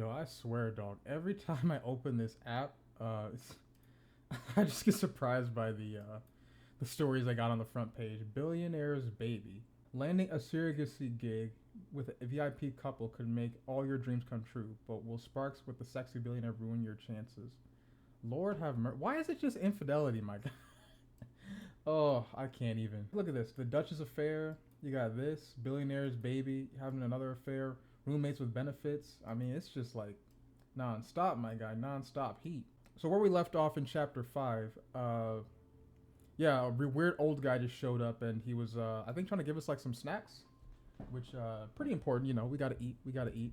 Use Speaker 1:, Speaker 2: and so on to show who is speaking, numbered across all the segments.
Speaker 1: Yo, I swear, dog. Every time I open this app, I just get surprised by the stories I got on the front page. Billionaire's baby. Landing a surrogacy gig with a VIP couple could make all your dreams come true, but will sparks with the sexy billionaire ruin your chances? Lord have mercy. Why is it just infidelity, my guy? Oh, I can't even. Look at this. The Duchess affair. You got this. Billionaire's baby having another affair. Roommates with benefits. I mean, it's just like non-stop, my guy. Non-stop heat. So where we left off in chapter 5, yeah, a weird old guy just showed up and he was, I think, trying to give us like some snacks, which pretty important. You know, we gotta eat. We gotta eat.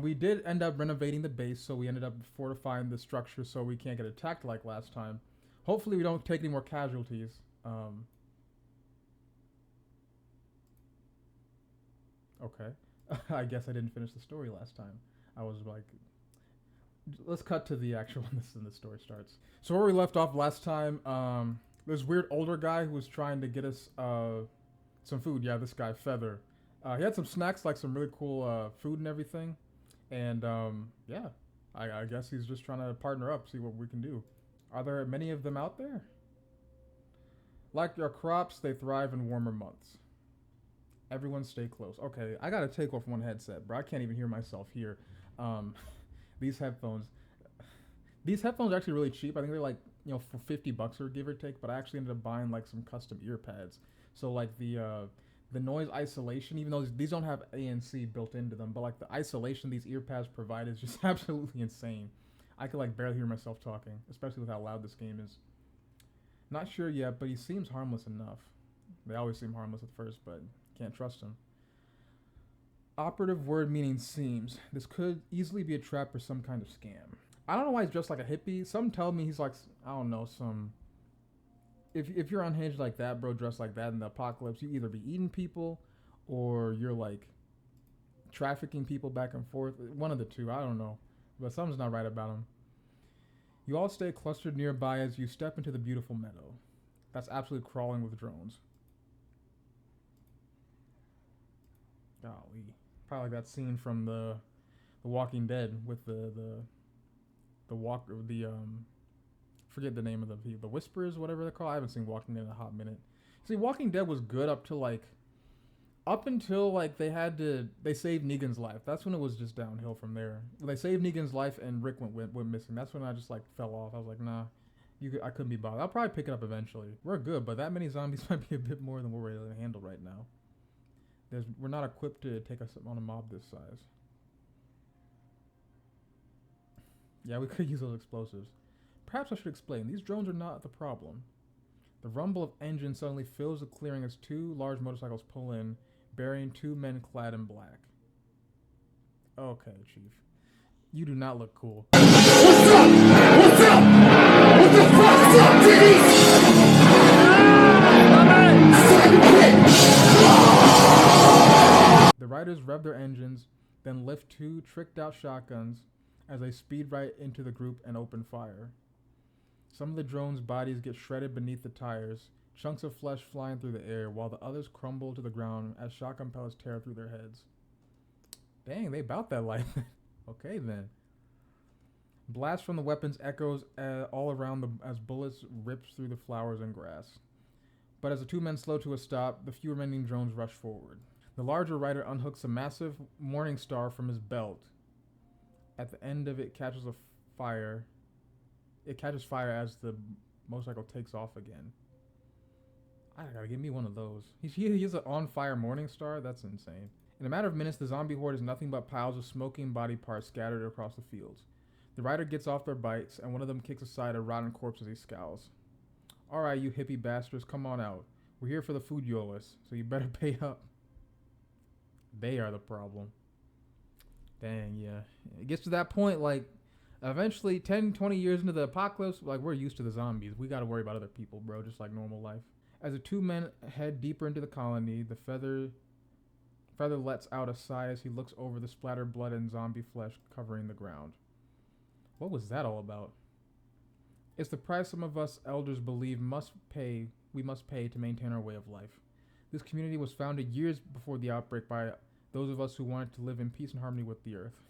Speaker 1: We did end up renovating the base, so we ended up fortifying the structure so we can't get attacked like last time. Hopefully, we don't take any more casualties. Okay. I guess I didn't finish the story last time. I was like, let's cut to the actual when the story starts. So where we left off last time, this weird older guy who was trying to get us some food. Yeah, this guy Feather. He had some snacks, like some really cool food and everything. And yeah, I guess he's just trying to partner up, see what we can do. Are there many of them out there? Like your crops, they thrive in warmer months. Everyone stay close. Okay, I gotta take off one headset, bro. I can't even hear myself here. Um, these headphones. These headphones are actually really cheap. I think they're like, for $50 or give or take. But I actually ended up buying like some custom ear pads. So like the noise isolation, even though these don't have ANC built into them, but like the isolation these ear pads provide is just absolutely insane. I could like barely hear myself talking, especially with how loud this game is. Not sure yet, but he seems harmless enough. They always seem harmless at first, but can't trust him. Operative word meaning seems. This could easily be a trap or some kind of scam. I don't know why he's dressed like a hippie. Some tell me he's like, I don't know, some... If you're unhinged like that, bro, dressed like that in the apocalypse, you either be eating people or you're like trafficking people back and forth. One of the two, I don't know. But something's not right about him. You all stay clustered nearby as you step into the beautiful meadow. That's absolutely crawling with drones. Golly. Probably like that scene from the Walking Dead with the walk the forget the name of the Whisperers, whatever they're called. I haven't seen Walking Dead in a hot minute. See, Walking Dead was good up until like they saved Negan's life. That's when it was just downhill from there. When they saved Negan's life and Rick went missing. That's when I just like fell off. I was like, nah, I couldn't be bothered. I'll probably pick it up eventually. We're good, but that many zombies might be a bit more than what we're able to handle right now. We're not equipped to take us on a mob this size. Yeah, we could use those explosives. Perhaps I should explain. These drones are not the problem. The rumble of engines suddenly fills the clearing as two large motorcycles pull in, bearing two men clad in black. Okay, Chief. You do not look cool. What's up? What's up? What the fuck's up, The riders rev their engines, then lift two tricked-out shotguns as they speed right into the group and open fire. Some of the drones' bodies get shredded beneath the tires, chunks of flesh flying through the air, while the others crumble to the ground as shotgun pellets tear through their heads. Dang, they bout that life. Okay, then. Blast from the weapons echoes all around as bullets rips through the flowers and grass. But as the two men slow to a stop, the few remaining drones rush forward. The larger rider unhooks a massive morning star from his belt. At the end of it catches fire. It catches fire as the motorcycle takes off again. I gotta give me one of those. He has an on-fire morning star? That's insane. In a matter of minutes, the zombie horde is nothing but piles of smoking body parts scattered across the fields. The rider gets off their bikes, and one of them kicks aside a rotten corpse as he scowls. Alright, you hippie bastards, come on out. We're here for the food you owe us, so you better pay up. They are the problem. Dang, yeah. It gets to that point, like, eventually, 10, 20 years into the apocalypse, like, we're used to the zombies. We gotta worry about other people, bro, just like normal life. As the two men head deeper into the colony, the Feather lets out a sigh as he looks over the splattered blood and zombie flesh covering the ground. What was that all about? It's the price some of us elders believe we must pay to maintain our way of life. This community was founded years before the outbreak by those of us who wanted to live in peace and harmony with the earth.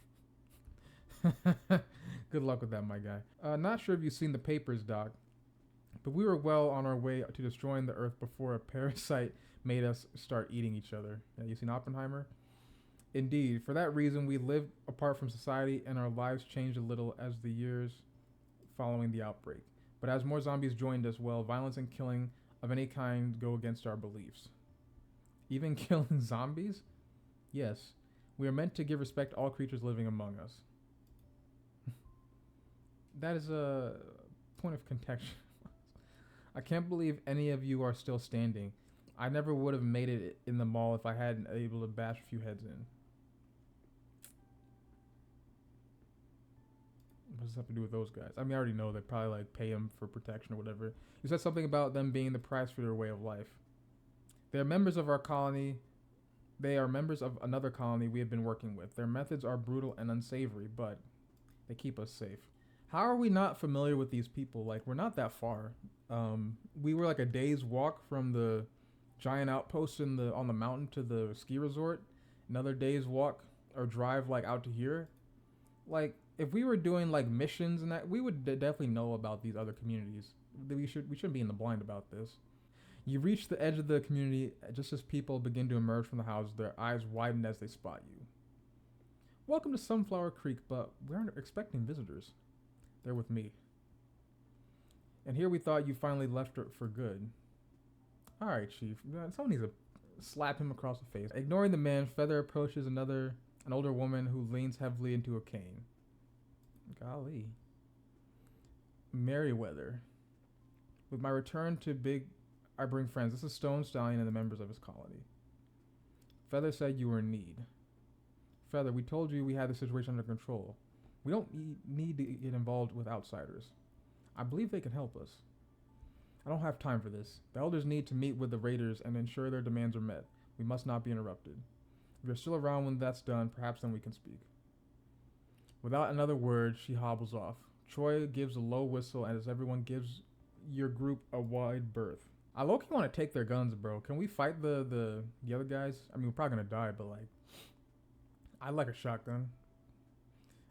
Speaker 1: Good luck with that, my guy. Not sure if you've seen the papers, Doc, but we were well on our way to destroying the Earth before a parasite made us start eating each other. Yeah, you seen Oppenheimer? Indeed, for that reason, we lived apart from society and our lives changed a little as the years following the outbreak. But as more zombies joined us, well, violence and killing of any kind go against our beliefs. Even killing zombies? Yes. We are meant to give respect to all creatures living among us. That is a point of contention. I can't believe any of you are still standing. I never would have made it in the mall if I hadn't able to bash a few heads in. What does this have to do with those guys? I mean, I already know they probably like pay them for protection or whatever. You said something about them being the price for their way of life. They are members of our colony. They are members of another colony we have been working with. Their methods are brutal and unsavory, but they keep us safe. How are we not familiar with these people? Like, we're not that far. We were like a day's walk from the giant outpost on the mountain to the ski resort. Another day's walk or drive like out to here. Like, if we were doing like missions and that, we would definitely know about these other communities. We shouldn't be in the blind about this. You reach the edge of the community just as people begin to emerge from the houses. Their eyes widen as they spot you. Welcome to Sunflower Creek, but we aren't expecting visitors. They're with me. And here we thought you finally left for good. All right, Chief. Someone needs to slap him across the face. Ignoring the man, Feather approaches an older woman who leans heavily into a cane. Golly. Merriweather. With my return to I bring friends. This is Stone Stallion and the members of his colony. Feather said you were in need. Feather, we told you we had the situation under control. We don't need to get involved with outsiders. I believe they can help us. I don't have time for this. The elders need to meet with the raiders and ensure their demands are met. We must not be interrupted. If you're still around when that's done, perhaps then we can speak. Without another word, she hobbles off. Troy gives a low whistle as everyone gives your group a wide berth. I low-key want to take their guns, bro. Can we fight the other guys? I mean, we're probably gonna die, but like, I like a shotgun.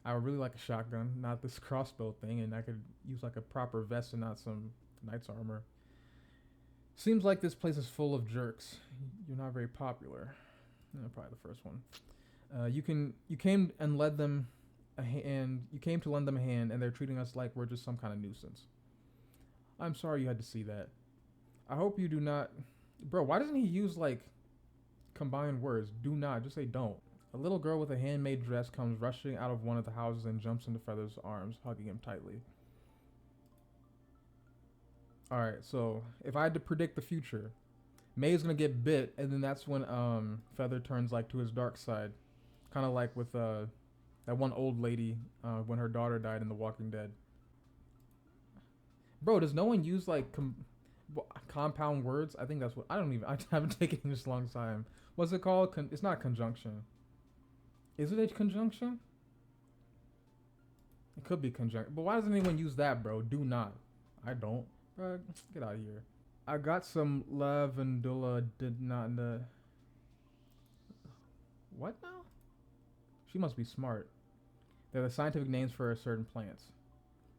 Speaker 1: I would really like a shotgun, not this crossbow thing, and I could use like a proper vest and not some knight's armor. Seems like this place is full of jerks. You're not very popular. Probably the first one. You came and led them a hand. You came to lend them a hand, and they're treating us like we're just some kind of nuisance. I'm sorry you had to see that. I hope you do not... Bro, why doesn't he use, like, combined words? Do not. Just say don't. A little girl with a handmade dress comes rushing out of one of the houses and jumps into Feather's arms, hugging him tightly. Alright, so if I had to predict the future, May's gonna get bit, and then that's when Feather turns, like, to his dark side. Kind of like with that one old lady when her daughter died in The Walking Dead. Bro, does no one use, like... compound words? I think that's what I haven't taken English a long time. What's it called? It's not conjunction. Is it a conjunction? It could be conjunction. But why doesn't anyone use that, bro? Do not. I don't. Bro, get out of here. I got some lavandula did not what now? She must be smart. They're the scientific names for certain plants.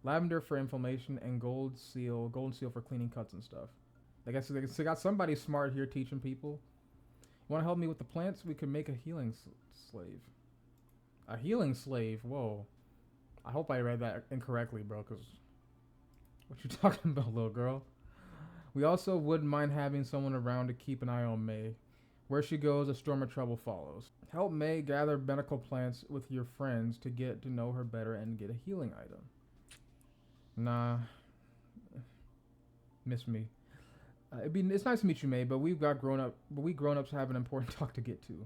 Speaker 1: Lavender for inflammation and golden seal for cleaning cuts and stuff. I guess they got somebody smart here teaching people. You want to help me with the plants? We could make a healing slave. A healing slave? Whoa. I hope I read that incorrectly, bro, because what you talking about, little girl? We also wouldn't mind having someone around to keep an eye on May. Where she goes, a storm of trouble follows. Help May gather medical plants with your friends to get to know her better and get a healing item. Nah. Miss me. It's nice to meet you, May, but we grown-ups have an important talk to get to.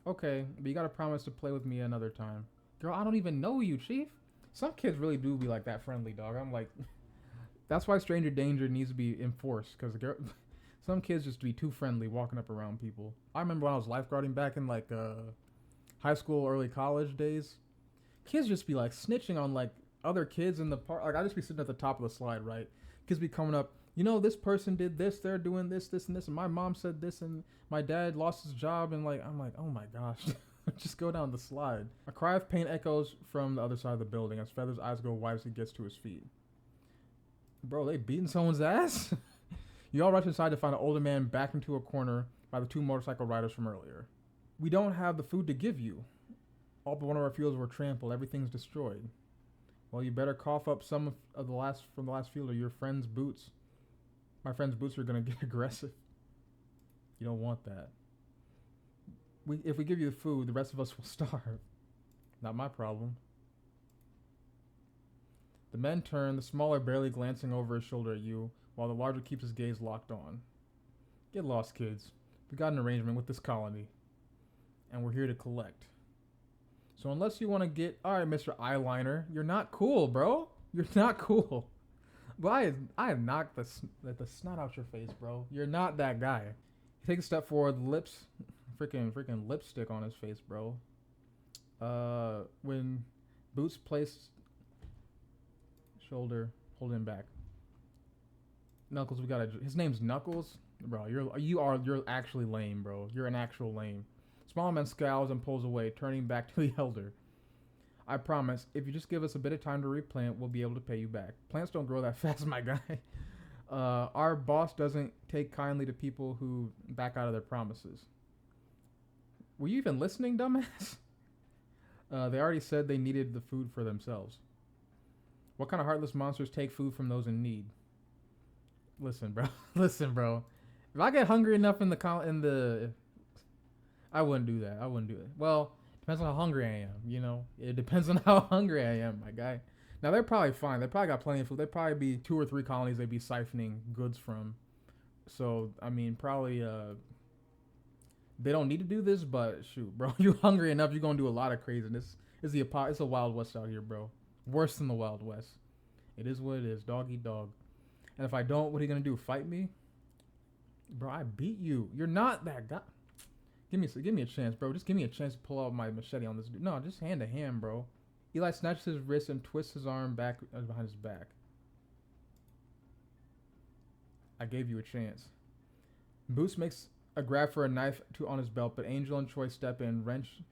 Speaker 1: Okay, but you gotta promise to play with me another time. Girl, I don't even know you, Chief. Some kids really do be like that friendly, dog. I'm like, that's why stranger danger needs to be enforced, because some kids just be too friendly walking up around people. I remember when I was lifeguarding back in like high school, early college days. Kids just be like snitching on like other kids in the park. Like, I just be sitting at the top of the slide, right? Kids be coming up, you know, this person did this, they're doing this, and this, and my mom said this, and my dad lost his job, and like, I'm like, oh my gosh. Just go down the slide. A cry of pain echoes from the other side of the building as Feather's eyes go wide as he gets to his feet. Bro, they beating someone's ass? You all rush inside to find an older man backed into a corner by the two motorcycle riders from earlier. We don't have the food to give you. All but one of our fields were trampled. Everything's destroyed. Well, you better cough up some of the last from the last field or your friend's boots. My friend's boots are going to get aggressive. You don't want that. If we give you the food, the rest of us will starve. Not my problem. The men turn, the smaller barely glancing over his shoulder at you, while the larger keeps his gaze locked on. Get lost, kids. We got an arrangement with this colony, and we're here to collect. So unless you want to get... Alright, Mr. Eyeliner, you're not cool, bro. You're not cool. But I have knocked the snot out your face, bro. You're not that guy. He takes a step forward, lips... Freaking lipstick on his face, bro. When Boots placed... Shoulder, hold him back. Knuckles, we gotta... His name's Knuckles? Bro, you're actually lame, bro. You're an actual lame. Small man scowls and pulls away, turning back to the elder. I promise, if you just give us a bit of time to replant, we'll be able to pay you back. Plants don't grow that fast, my guy. Our boss doesn't take kindly to people who back out of their promises. Were you even listening, dumbass? They already said they needed the food for themselves. What kind of heartless monsters take food from those in need? Listen, bro. Listen, bro. If I get hungry enough I wouldn't do that. I wouldn't do it. Well, depends on how hungry I am, you know? It depends on how hungry I am, my guy. Now, they're probably fine. They probably got plenty of food. They'd probably be 2 or 3 colonies they'd be siphoning goods from. So, I mean, probably, they don't need to do this, but shoot, bro. You hungry enough, you're going to do a lot of craziness. It's a Wild West out here, bro. Worse than the Wild West. It is what it is. Dog eat dog. And if I don't, what are you going to do? Fight me? Bro, I beat you. You're not that guy. Give me a chance, bro. Just give me a chance to pull out my machete on this dude. No, just hand to hand, bro. Eli snatches his wrist and twists his arm back behind his back. I gave you a chance. Boots makes a grab for a knife on his belt, but Angel and Troy step in, wrench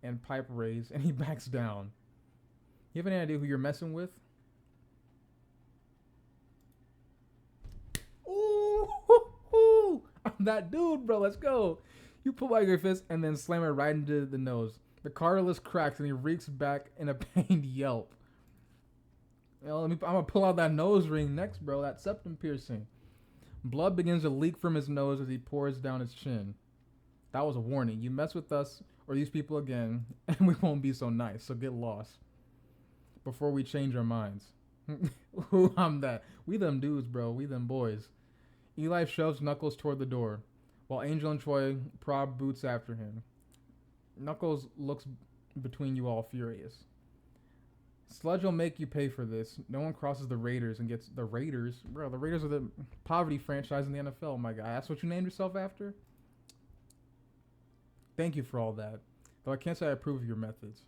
Speaker 1: and pipe raise, and he backs down. You have any idea who you're messing with? Ooh, I'm that dude, bro. Let's go. You pull out your fist and then slam it right into the nose. The collarless cracks and he reeks back in a pained yelp. Well, I'm gonna pull out that nose ring next, bro. That septum piercing. Blood begins to leak from his nose as he pours down his chin. That was a warning. You mess with us or these people again, and we won't be so nice. So get lost before we change our minds. Ooh, I'm that. We them dudes, bro. We them boys. Eli shoves Knuckles toward the door, while Angel and Troy prod Boots after him. Knuckles looks between you all furious. Sludge will make you pay for this. No one crosses the Raiders and gets... The Raiders? Bro, the Raiders are the poverty franchise in the NFL, my guy. That's what you named yourself after? Thank you for all that. Though I can't say I approve of your methods.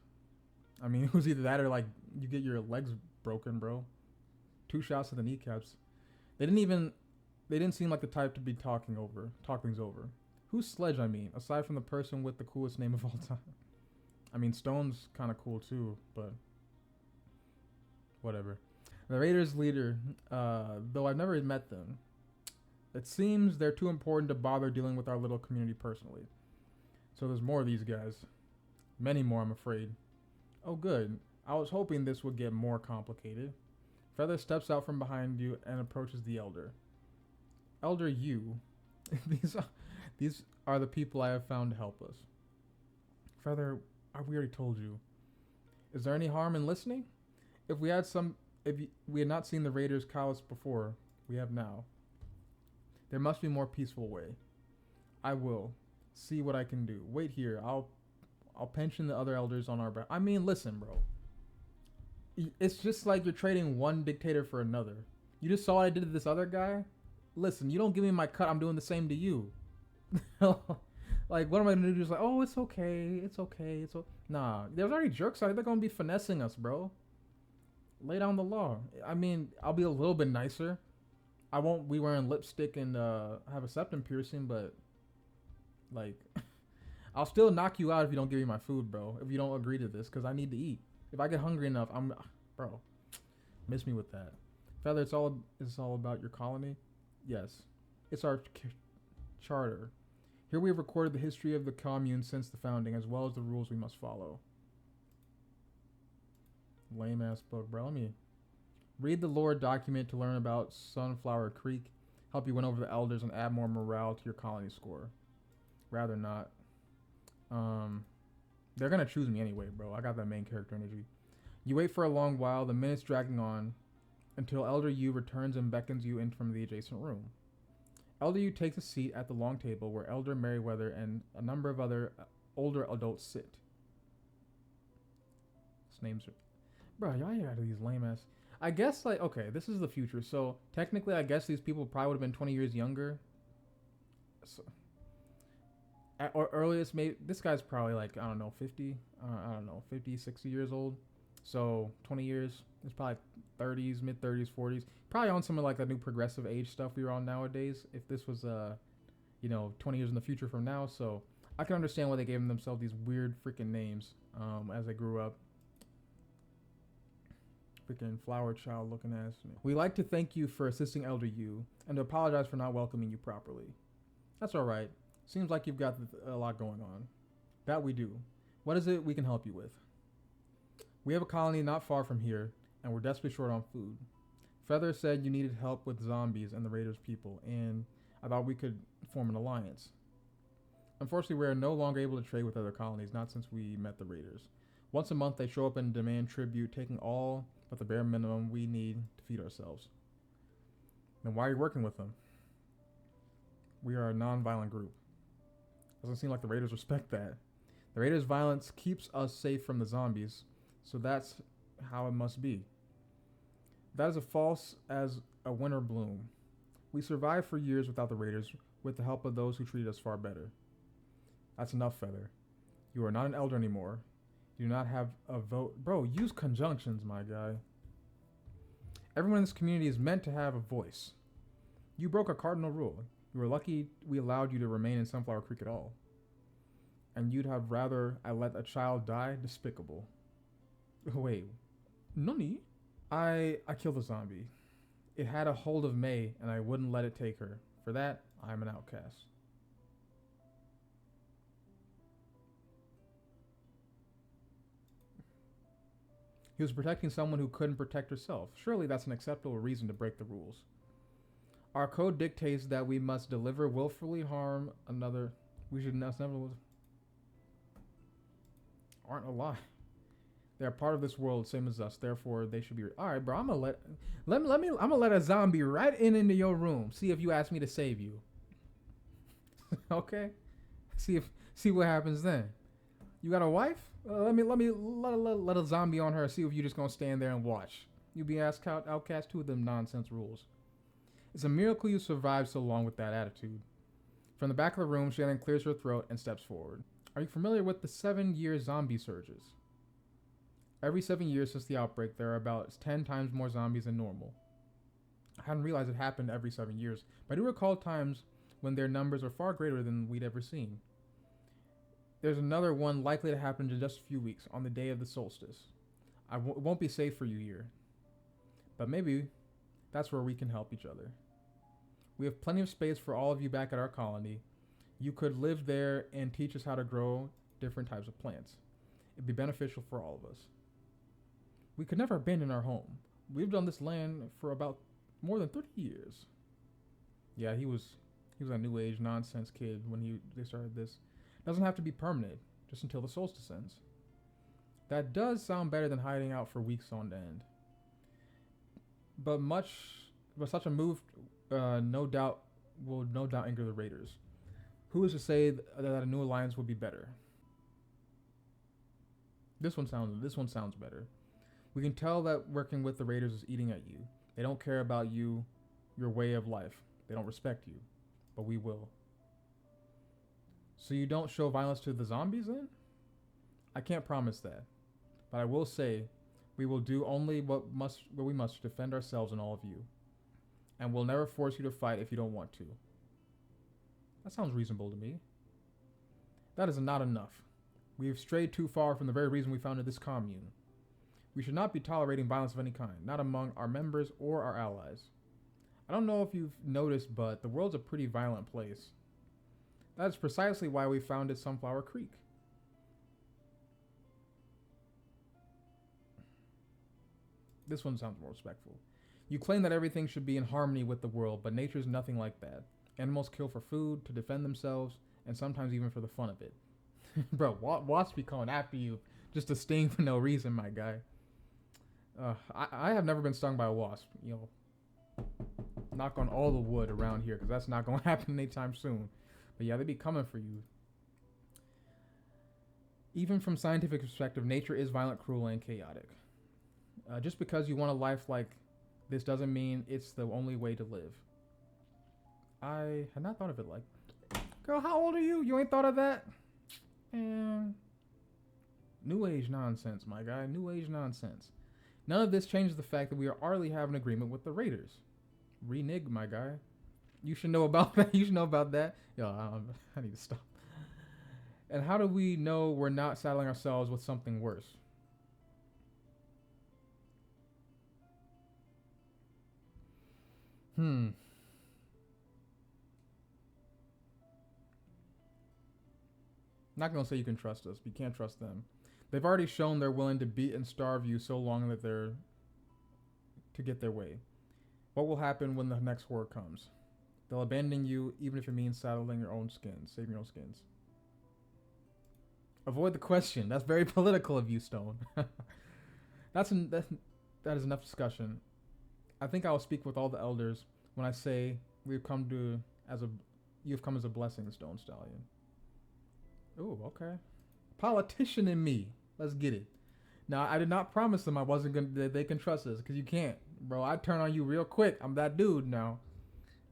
Speaker 1: I mean, it was either that or, like, you get your legs broken, bro. 2 shots to the kneecaps. They didn't seem like the type to be talking things over. Who's Sledge, I mean, aside from the person with the coolest name of all time? I mean, Stone's kind of cool too, but whatever. The Raiders leader, though I've never met them, it seems they're too important to bother dealing with our little community personally. So there's more of these guys. Many more, I'm afraid. Oh, good. I was hoping this would get more complicated. Feather steps out from behind you and approaches the elder. Elder, you. These are the people I have found to help us. Feather, we already told you. Is there any harm in listening? If we had not seen the Raiders' callous before, we have now. There must be a more peaceful way. I will see what I can do. Wait here. I'll pension the other elders on our back. I mean, listen, bro. It's just like you're trading one dictator for another. You just saw what I did to this other guy? Listen, you don't give me my cut, I'm doing the same to you. Like, what am I going to do? Just like, oh, it's okay. Nah, there's already jerks out there. They're going to be finessing us, bro. Lay down the law. I mean, I'll be a little bit nicer. I won't be wearing lipstick and have a septum piercing, but, like, I'll still knock you out if you don't give me my food, bro. If you don't agree to this, because I need to eat. If I get hungry enough, bro. Miss me with that. Feather, it's all about your colony. Yes, it's our charter. Here we have recorded the history of the commune since the founding, as well as the rules we must follow. Lame ass book, bro. Let me read the lore document to learn about Sunflower Creek. Help you win over the elders and add more morale to your colony score. Rather not. They're gonna choose me anyway, bro. I got that main character energy. You wait for a long while, the minutes dragging on, until Elder Yu returns and beckons you in from the adjacent room. Elder Yu takes a seat at the long table where Elder Merriweather and a number of other older adults sit. His name's... Bro, y'all got these lame ass... I guess, like, okay, this is the future, so technically I guess these people probably would have been 20 years younger. So, or earliest, maybe... This guy's probably, like, I don't know, 50? I don't know, 50, 60 years old. So, 20 years. It's probably 30s, mid-30s, 40s. Probably on some of, like, the new progressive age stuff we're on nowadays. If this was, 20 years in the future from now. So, I can understand why they gave themselves these weird freaking names as they grew up. Freaking flower child looking ass. We'd like to thank you for assisting Elder Yu and to apologize for not welcoming you properly. That's alright. Seems like you've got a lot going on. That we do. What is it we can help you with? We have a colony not far from here, and we're desperately short on food. Feather said you needed help with zombies and the Raiders people, and I thought we could form an alliance. Unfortunately, we are no longer able to trade with other colonies, not since we met the Raiders. Once a month, they show up and demand tribute, taking all but the bare minimum we need to feed ourselves. Then why are you working with them? We are a non-violent group. Doesn't seem like the Raiders respect that. The Raiders' violence keeps us safe from the zombies, so that's how it must be. That is as false as a winter bloom. We survived for years without the Raiders, with the help of those who treated us far better. That's enough, Feather. You are not an elder anymore. You do not have a vote. Bro, use conjunctions, my guy. Everyone in this community is meant to have a voice. You broke a cardinal rule. You were lucky we allowed you to remain in Sunflower Creek at all. And you'd have rather I let a child die? Despicable. Wait. Nani? I killed a zombie. It had a hold of May, and I wouldn't let it take her. For that, I'm an outcast. He was protecting someone who couldn't protect herself. Surely that's an acceptable reason to break the rules. Our code dictates that we must deliver willfully harm another. We should never aren't alive. They are part of this world, same as us. Therefore, they should be. All right, bro. I'm gonna let a zombie right into your room. See if you ask me to save you. Okay. See what happens then. You got a wife? Let a zombie on her. See if you just gonna stand there and watch. You be outcast too with them nonsense rules. It's a miracle you survived so long with that attitude. From the back of the room, Shannon clears her throat and steps forward. Are you familiar with the 7-year zombie surges? Every 7 years since the outbreak, there are about 10 times more zombies than normal. I hadn't realized it happened every 7 years, but I do recall times when their numbers are far greater than we'd ever seen. There's another one likely to happen in just a few weeks, on the day of the solstice. It won't be safe for you here. But maybe that's where we can help each other. We have plenty of space for all of you back at our colony. You could live there and teach us how to grow different types of plants. It'd be beneficial for all of us. We could never abandon our home. We've done this land for about more than 30 years. Yeah, he was a new age nonsense kid when they started this. Doesn't have to be permanent, just until the solstice ends. That does sound better than hiding out for weeks on end. But such a move, no doubt anger the Raiders. Who is to say that a new alliance would be better? This one sounds better. We can tell that working with the Raiders is eating at you. They don't care about you, your way of life. They don't respect you, but we will. So you don't show violence to the zombies then? I can't promise that, but I will say we will do only what we must to defend ourselves and all of you. And we'll never force you to fight if you don't want to. That sounds reasonable to me. That is not enough. We have strayed too far from the very reason we founded this commune. We should not be tolerating violence of any kind, not among our members or our allies. I don't know if you've noticed, but the world's a pretty violent place. That is precisely why we founded Sunflower Creek. This one sounds more respectful. You claim that everything should be in harmony with the world, but nature is nothing like that. Animals kill for food, to defend themselves, and sometimes even for the fun of it. Bro, wasps be calling after you just to sting for no reason, my guy. I have never been stung by a wasp. You know, knock on all the wood around here, because that's not going to happen anytime soon. But yeah, they be coming for you. Even from scientific perspective, nature is violent, cruel, and chaotic. Just because you want a life like this doesn't mean it's the only way to live. I had not thought of it like, girl, how old are you? You ain't thought of that? And New Age nonsense, my guy. New Age nonsense. None of this changes the fact that we already have an agreement with the Raiders. Renege, my guy. You should know about that. You should know about that. Yo, I need to stop. And how do we know we're not saddling ourselves with something worse? Not gonna say you can trust us, but you can't trust them. They've already shown they're willing to beat and starve you so long that they're to get their way. What will happen when the next war comes? They'll abandon you, even if it means saddling your own skins, saving your own skins. Avoid the question. That's very political of you, Stone. that is enough discussion. I think I will speak with all the elders when I say you've come as a blessing, Stone Stallion. Oh, okay. Politician in me. Let's get it. Now, I did not promise them I wasn't gonna that they can trust us, because you can't, bro. I turn on you real quick. I'm that dude now.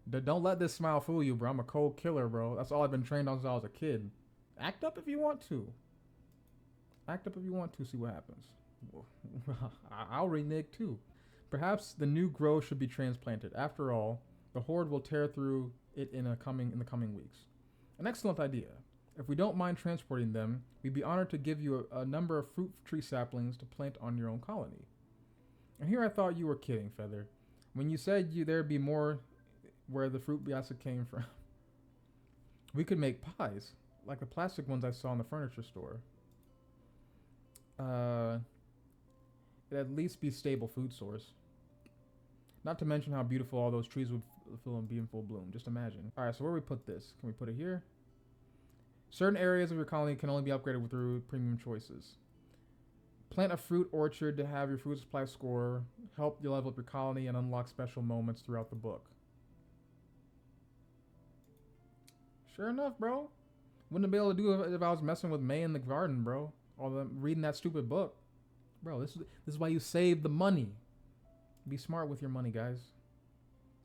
Speaker 1: Don't let this smile fool you, bro. I'm a cold killer, bro. That's all I've been trained on since I was a kid. Act up if you want to. Act up if you want to. See what happens. I'll renege too. Perhaps the new growth should be transplanted. After all, the horde will tear through it in the coming weeks. An excellent idea. If we don't mind transporting them, we'd be honored to give you a number of fruit tree saplings to plant on your own colony. And here I thought you were kidding, Feather. When you said there'd be more where the fruit basket came from. We could make pies, like the plastic ones I saw in the furniture store. It'd at least be a stable food source. Not to mention how beautiful all those trees would feel and be in full bloom. Just imagine. Alright, so where do we put this? Can we put it here? Certain areas of your colony can only be upgraded through premium choices. Plant a fruit orchard to have your food supply score, help you level up your colony, and unlock special moments throughout the book. Sure enough, bro. Wouldn't be able to do it if I was messing with May in the garden, bro. Or reading that stupid book. Bro, this is why you save the money. Be smart with your money, guys.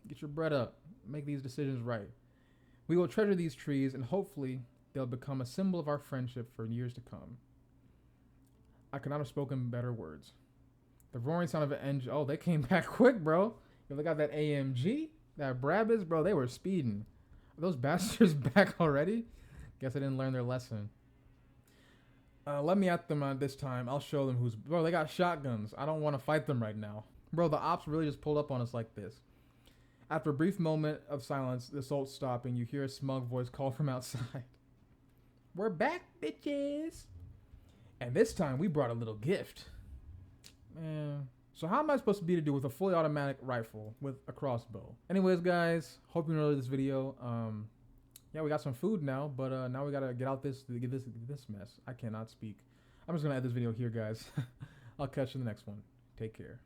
Speaker 1: Get your bread up. Make these decisions right. We will treasure these trees, and hopefully they'll become a symbol of our friendship for years to come. I could not have spoken better words. The roaring sound of an engine. Oh, they came back quick, bro. Yo, they got that AMG, that Brabus, bro. They were speeding. Are those bastards back already? Guess I didn't learn their lesson. Let me at them this time. I'll show them who's... Bro, they got shotguns. I don't want to fight them right now. Bro, the ops really just pulled up on us like this. After a brief moment of silence, the assault stopping, you hear a smug voice call from outside. We're back, bitches! And this time, we brought a little gift. Man. So how am I supposed to be to do with a fully automatic rifle with a crossbow? Anyways, guys, hope you enjoyed this video. Yeah, we got some food now, but now we gotta get out this mess. I cannot speak. I'm just gonna end this video here, guys. I'll catch you in the next one. Take care.